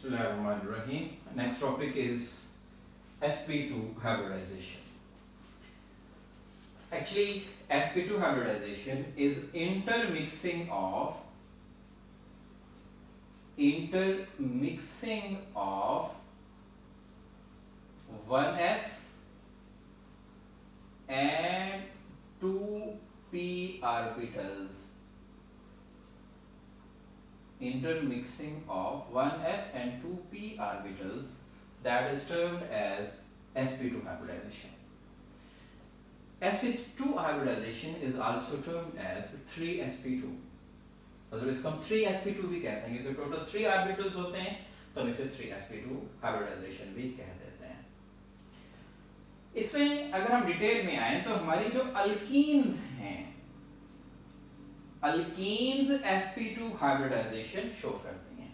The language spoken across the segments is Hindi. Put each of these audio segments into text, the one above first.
Bismillahirrahmanirrahim. Next topic is sp2 hybridization. Actually, sp2 hybridization is intermixing of 1s and 2p orbitals. Intermixing of 1s and 2p orbitals, that is termed as sp2 hybridization. sp2 hybridization is also termed as 3sp2. मतलब इसको हम 3sp2 भी कहते हैं क्योंकि टोटल 3 ऑर्बिटल्स होते हैं तो हम इसे 3sp2 हाइब्रिडाइजेशन भी कह देते हैं। इसमें अगर हम डिटेल में आए तो हमारी जो अल्कीन्स हैं, अल्कीन्स sp2 हाइब्रिडाइजेशन शो करती हैं।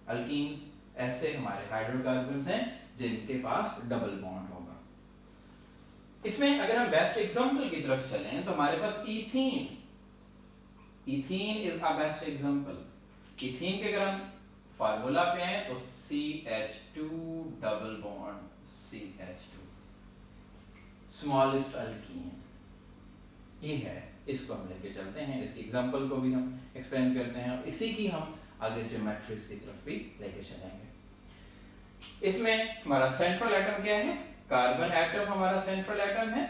अल्कीन्स ऐसे हमारे हाइड्रोकार्बन्स हैं जिनके पास डबल बॉन्ड होगा। इसमें अगर हम बेस्ट एग्जांपल की तरफ चलें तो हमारे पास ethene is a best example. Ethene के अगर हम फार्मूला पे आए तो CH2 double bond CH2, smallest alkyne ये है। इसको हम लेके चलते हैं, इसकी एग्जांपल को भी हम एक्सप्लेन करते हैं और इसी की हम आगे ज्योमेट्रीज की तरफ भी लेके चलेंगे। इसमें हमारा सेंट्रल एटम क्या है? कार्बन एटम हमारा सेंट्रल एटम है।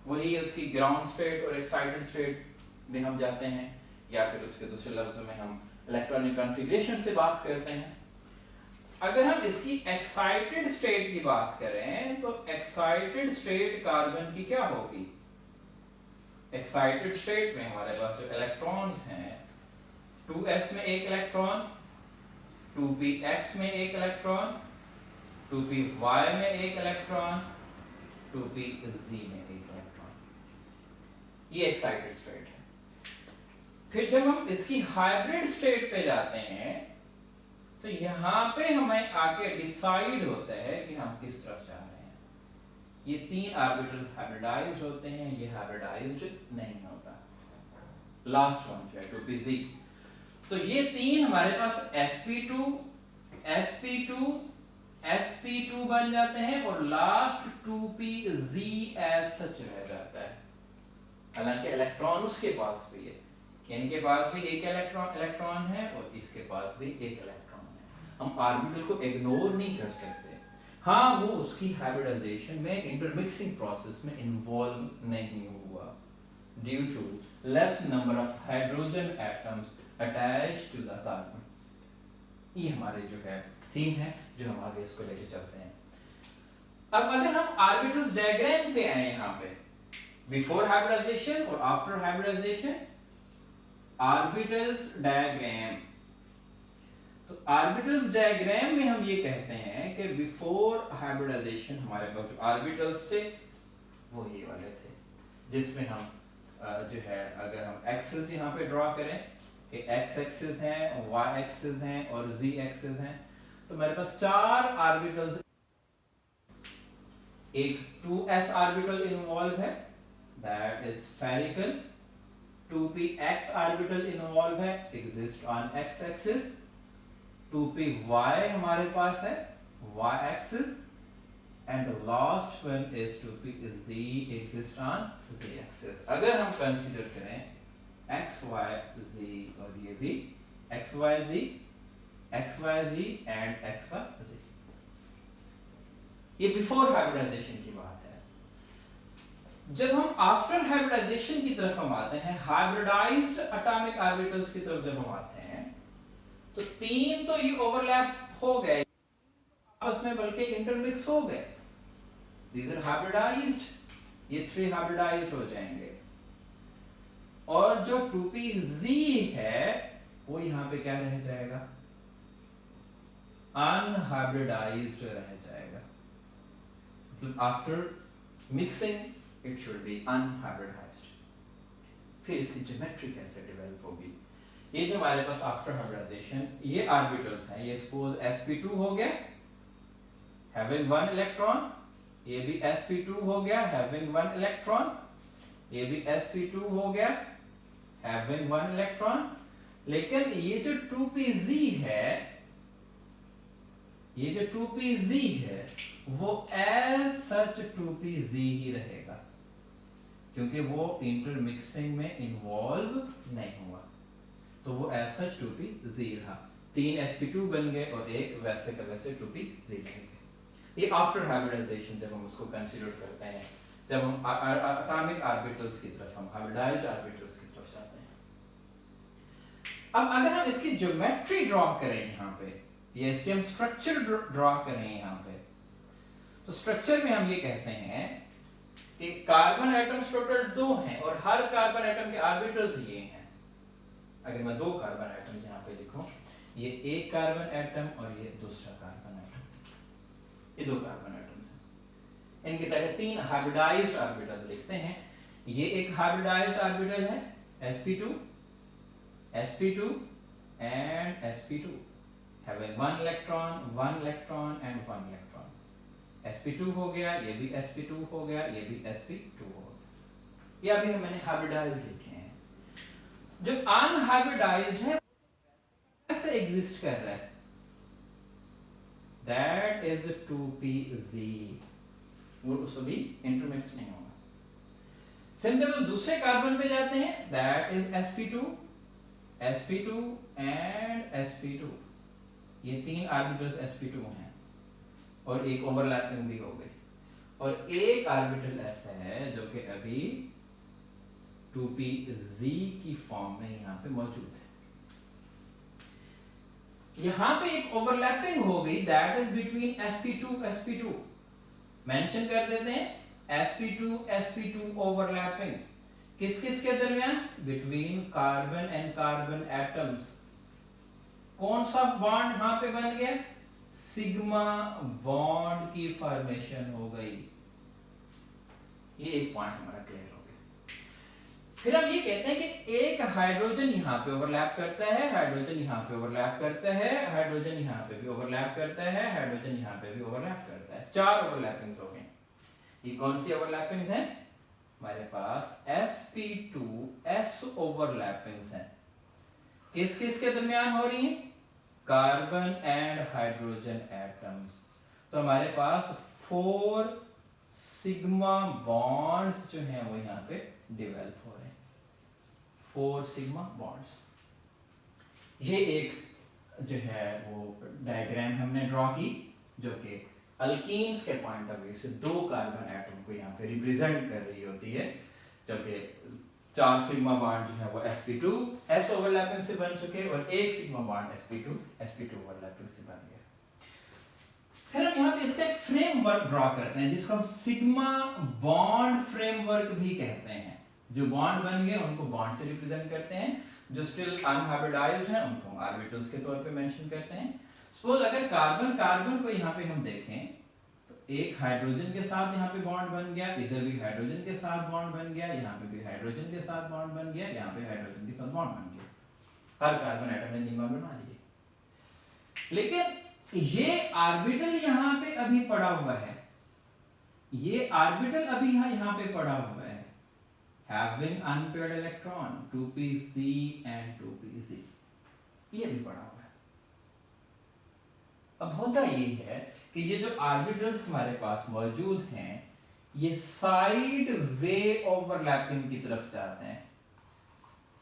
वही उसकी ग्राउंड स्टेट और एक्साइटेड स्टेट में हम जाते हैं, या फिर उसके दूसरे लफ्जों में हम इलेक्ट्रॉनिक कॉन्फ़िगरेशन से बात करते हैं। अगर हम इसकी एक्साइटेड स्टेट की बात करें तो एक्साइटेड स्टेट कार्बन की क्या होगी? एक्साइटेड स्टेट में हमारे पास जो इलेक्ट्रॉन्स हैं, 2s में एक इलेक्ट्रॉन, 2px में एक इलेक्ट्रॉन, 2py में एक इलेक्ट्रॉन, 2pz में एक इलेक्ट्रॉन। ये एक्साइटेड स्टेट है। फिर जब हम इसकी हाइब्रिड स्टेट पे जाते हैं तो यहां पे हमें आके डिसाइड होता है कि हम किस तरफ जा रहे हैं। ये 3 ऑर्बिटल हाइब्रिडाइज्ड होते हैं, ये हाइब्रिडाइज्ड नहीं होता। लास्ट वन जो है 2pz, तो ये 3 हमारे पास sp2 sp2 बन जाते हैं और लास्ट 2pz एज सच रह जाता है। हालांकि इलेक्ट्रॉन उसके पास भी है, इनके पास भी एक इलेक्ट्रॉन है और इसके पास भी एक इलेक्ट्रॉन है। हम ऑर्बिटल को इग्नोर नहीं कर सकते। हाँ, वो उसकी हाइब्रिडाइजेशन में इंटरमिक्सिंग प्रोसेस में इन्वॉल्व नहीं हुआ due to less number of hydrogen atoms attached to the carbon. ये हमारे जो है थीम है जो हम आगे इसको लेके चलते हैं। अब अगर हम ऑर्बिटल्स डायग्राम पे आए, यहाँ पे बिफोर हाइब्रिडाइजेशन और आफ्टर हाइब्रिडाइजेशन ऑर्बिटल्स डायग्राम, तो ऑर्बिटल्स डायग्राम में हम ये कहते हैं कि बिफोर हाइब्रिडाइजेशन हमारे पास जो ऑर्बिटल्स थे वो ये वाले थे, जिसमें हम जो है अगर हम एक्सिस यहाँ पे ड्रॉ करें कि एक्स एक्सिस हैं, वाई एक्सिस हैं और जी एक्सिस हैं, तो हमारे पास 4 ऑर्बिटल्स, एक 2s ऑर्बिटल इन्वॉल्व है, that is spherical. 2px orbital involve है, exist on x axis. 2py हमारे पास है, y axis, and last one is 2pz exist on z axis. अगर हम कंसीडर करें x y z और ये भी x y z and x y z, ये बिफोर हाइब्रिडाइजेशन की बात है। जब हम आफ्टर हाइब्रिडाइजेशन की तरफ हम आते हैं, हाइब्रिडाइज्ड एटॉमिक ऑर्बिटल्स की तरफ जब हम आते हैं, तो 3 तो ये ओवरलैप हो गए आपस में, बल्कि इंटरमिक्स हो गए। दीज आर हाइब्रिडाइज्ड, ये 3 हाइब्रिडाइज्ड हो जाएंगे। और जो 2pz है वो यहां पे क्या रह जाएगा? अनहाइब्रिडाइज्ड रह जाएगा। मतलब after mixing it should be unhybridized। फिर इसकी ज्योमेट्री कैसे डेवलप होगी? ये जो हमारे पास आफ्टर हाइब्रिडाइजेशन ये ऑर्बिटल्स हैं, ये सपोज sp2 हो गया having 1 इलेक्ट्रॉन, ये भी sp2 हो गया having 1 इलेक्ट्रॉन, ये भी sp2 हो गया having 1 इलेक्ट्रॉन। लेकिन ये जो 2pz है, ये जो 2pz है वो एज सच 2pz ही रहेगा, क्योंकि वो इंटरमिक्सिंग में इन्वॉल्व नहीं हुआ, तो वो एज सच 2pz रहा। 3 sp2 बन गए और एक वैसे का वैसे 2pz रह गए। ये आफ्टर हाइब्रिडाइजेशन जब हम उसको कंसीडर करते हैं, जब हम एटॉमिक ऑर्बिटल्स की तरफ, हम हाइब्रिडाइज्ड ऑर्बिटल्स की तरफ जाते हैं। अब अगर हम इसकी ज्योमेट्री ड्रॉ करें यहाँ पे, ये इसके हम स्ट्रक्चर ड्रॉ करें यहाँ पे, तो स्ट्रक्चर में हम ये कहते हैं कि कार्बन एटम्स टोटल 2 हैं और हर कार्बन एटम के ऑर्बिटल्स ये हैं। अगर मैं 2 कार्बन एटम यहाँ पे लिखूं, ये एक कार्बन एटम और ये दूसरा कार्बन एटम, ये 2 कार्बन एटम्स हैं। इनके पहले 3 हाइब्रिडाइज्ड ऑर्बिटल लिखते हैं। ये एक हाइब्रिडाइज्ड ऑर्बिटल है sp2 sp2 and sp2 having 1 electron and 1 electron। sp2 हो गया, ये भी sp2 हो गया, ये भी sp2 हो गया। ये अभी मैंने हाइब्रिडाइज्ड लिखे हैं। जो अनहाइब्रिडाइज्ड है कैसे एग्जिस्ट कर रहा है, दैट इज 2pz, वो उसको भी इंटरमिक्स नहीं होगा। सिंपल तो दूसरे कार्बन पे जाते हैं, that is sp2 and sp2, ये 3 ऑर्बिटल्स sp2 हैं और एक ओवरलैपिंग भी हो गई, और एक ऑर्बिटल ऐसा है जो कि अभी 2pz की फॉर्म में यहां पे मौजूद है। यहां पे एक ओवरलैपिंग हो गई, that is between sp2 mention कर देते हैं, sp2 ओवरलैपिंग किस किस के दरमियान, between carbon and carbon atoms. कौन सा बॉन्ड यहां पे बन गया, सिग्मा बॉन्ड की फॉर्मेशन हो गई। ये एक पॉइंट हमारा क्लियर हो गया। फिर हम ये कहते हैं कि एक हाइड्रोजन यहां पे ओवरलैप करता है, हाइड्रोजन यहां पे ओवरलैप करता है, हाइड्रोजन यहां पे भी ओवरलैप करता है, हाइड्रोजन यहां पे भी ओवरलैप करता है। 4 ओवरलैपिंग्स हो गए। ये कौन सी ओवरलैपिंग्स हैं, हमारे पास sp2s ओवरलैपिंग्स हैं। किस किस के दरमियान हो रही हैं, कार्बन एंड हाइड्रोजन एटम्स। तो हमारे पास 4 सिग्मा बॉन्ड्स जो हैं वो यहां पे डेवलप हो रहे हैं, 4 सिग्मा बॉन्ड्स। ये एक जो है वो डायग्राम हमने ड्रॉ की, जो कि अल्कीन्स के पॉइंट ऑफ व्यू से 2 कार्बन एटम को यहाँ पे रिप्रेजेंट कर रही होती है, जबकि 4 सिग्मा बॉन्ड जो है वो sp2s ओवरलैपिंग से बन चुके और 1 सिग्मा बॉन्ड sp2 ओवरलैपिंग से बन गया। फिर हम यहाँ पे इसका एक फ्रेमवर्क ड्रॉ करते हैं, जिसको हम सिग्मा बॉन्ड फ्रेमवर्क भी कहते हैं। जो बॉन्ड बन गए उनको बॉन्ड से रिप्रेजेंट करते हैं, जो स्टिल अनहाइब्रिडाइज्ड हैं उनको ऑर्बिटल्स के तौर पे मेंशन करते हैं। सपोज अगर कार्बन को यहाँ पे हम देखें, तो एक हाइड्रोजन के साथ यहाँ पे बॉन्ड बन गया, इधर भी हाइड्रोजन के साथ बॉन्ड बन गया, यहाँ पे भी हाइड्रोजन के साथ बॉन्ड बन गया, यहाँ पे हाइड्रोजन के साथ बॉन्ड बन गया। हर कार्बन एटम ने निम्न बना लिए। लेकिन ये ऑर्बिटल यहाँ पे अभी पड़ा हुआ है, ये ऑर्बिटल अभी यहाँ पे पड़ा हुआ है, having unpaired electron 2pc and 2pz, ये भी पड़ा हुआ है। अब होता ये है कि ये जो ऑर्बिटल्स हमारे पास मौजूद हैं, ये साइड वे ओवरलैपिंग की तरफ जाते हैं।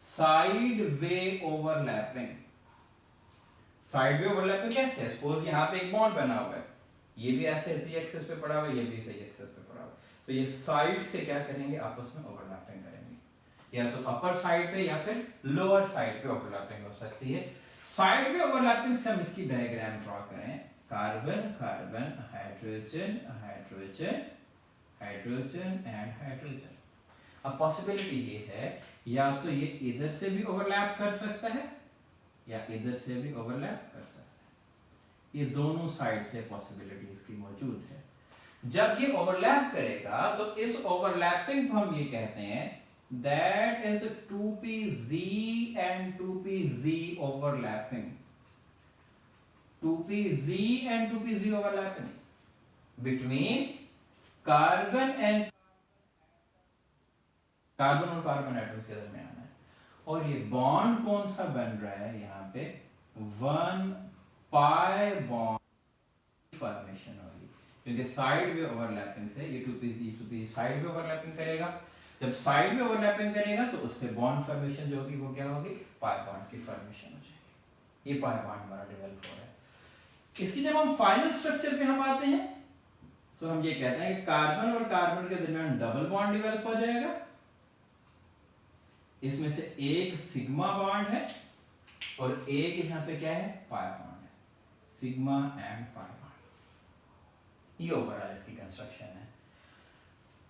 Side way overlapping, side way overlapping कैसे है, सपोज यहाँ पे एक बॉन्ड बना हुआ है, ये भी ऐसे इसी एक्सिस पे पड़ा हुआ है, ये भी इसी एक्सिस पे पड़ा हुआ है, तो ये साइड से क्या करेंगे, आपस में ओवरलैपिंग करेंगे। या तो अपर साइड पे या फिर लोअर साइड पे ओवरलैपिंग हो सकती है। साइड पे ओवरलैपिंग से हम इसकी डायग्राम ड्रॉ करें, carbon carbon, hydrogen hydrogen, hydrogen and hydrogen. अब पॉसिबिलिटी ये है, या तो ये इधर से भी ओवरलैप कर सकता है या इधर से भी ओवरलैप कर सकता है। ये दोनों साइड से पॉसिबिलिटी इसकी मौजूद है। जब ये ओवरलैप करेगा तो इस ओवरलैपिंग को हम ये कहते हैं that is 2pz and 2pz overlapping, 2pz and 2pz overlapping between carbon और कार्बन एटम्स के दरमियान है। और ये बॉन्ड कौन सा बन रहा है यहाँ पे 1 पाई बॉन्ड फॉर्मेशन होगी, क्योंकि साइड में ओवरलैपिंग से ये 2p साइड में ओवरलैपिंग करेगा। जब साइड में ओवरलैपिंग करेगा तो उससे बॉन्ड फॉर्मेशन जो होगी वो क्या होगी, पाई बॉन्ड की फॉर्मेशन हो जाएगी। ये पाई बॉन्ड हमारा डेवलप हो रहा है। इसकी जब हम फाइनल स्ट्रक्चर पे हम आते हैं तो हम ये कहते हैं कि कार्बन और कार्बन के दरमियान डबल बॉन्ड डेवलप हो जाएगा। इसमें से एक सिग्मा बॉन्ड है और एक यहाँ पे क्या है, पाई बॉन्ड है, सिग्मा एंड पाई बॉन्ड। ये ओवरऑल इसकी कंस्ट्रक्शन है।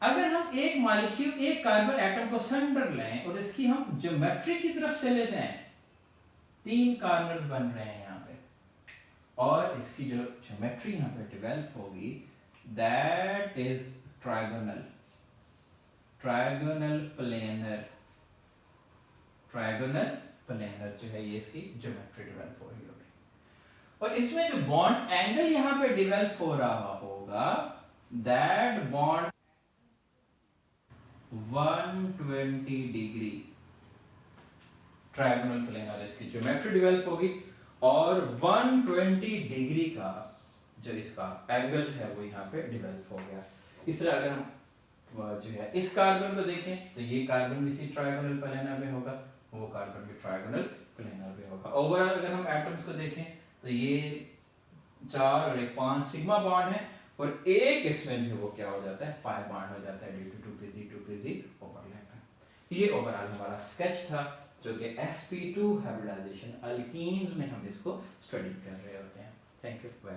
अगर हम एक मॉलिक्यूल एक कार्बन एटम को सेंटर लें और इसकी हम ज्योमेट्री की तरफ चले जाएं, 3 कॉर्नर्स बन रहे हैं यहाँ पे, और इसकी जो ज्योमेट्री यहाँ पे डेवलप होगी दैट इज ट्रायगोनल प्लेनर जो है ये इसकी ज्योमेट्री डेवलप हो रही होगी। और इसमें जो बॉन्ड एंगल यहाँ पे डेवलप हो रहा होगा that bond 120 degree trigonal planar इसकी ज्योमेट्री डेवलप होगी, और 120 डिग्री का जो इसका एंगल है वो यहाँ पे डेवलप हो गया। इस तरह अगर हम जो है इस कार्बन को देखें तो ये कार्बन इसी ट्रायगोनल प्लेनर में होगा, वो कार्बन भी ट्रायगोनल प्लेनर में होगा। ओवरऑल अगर हम एटम्स को देखें तो ये 4 और 1 5 सिग्मा बॉन्ड है, और एक इसमें जो वो क्या हो जाता है, पाई बॉन्ड हो जाता है ड्यू टू 2pz ओवरलैप है। ये ओवरऑल हमारा स्केच था जो कि sp2 हाइब्रिडाइजेशन अल्कीन्स में हम इसको स्टडी कर रहे होते हैं। Thank you.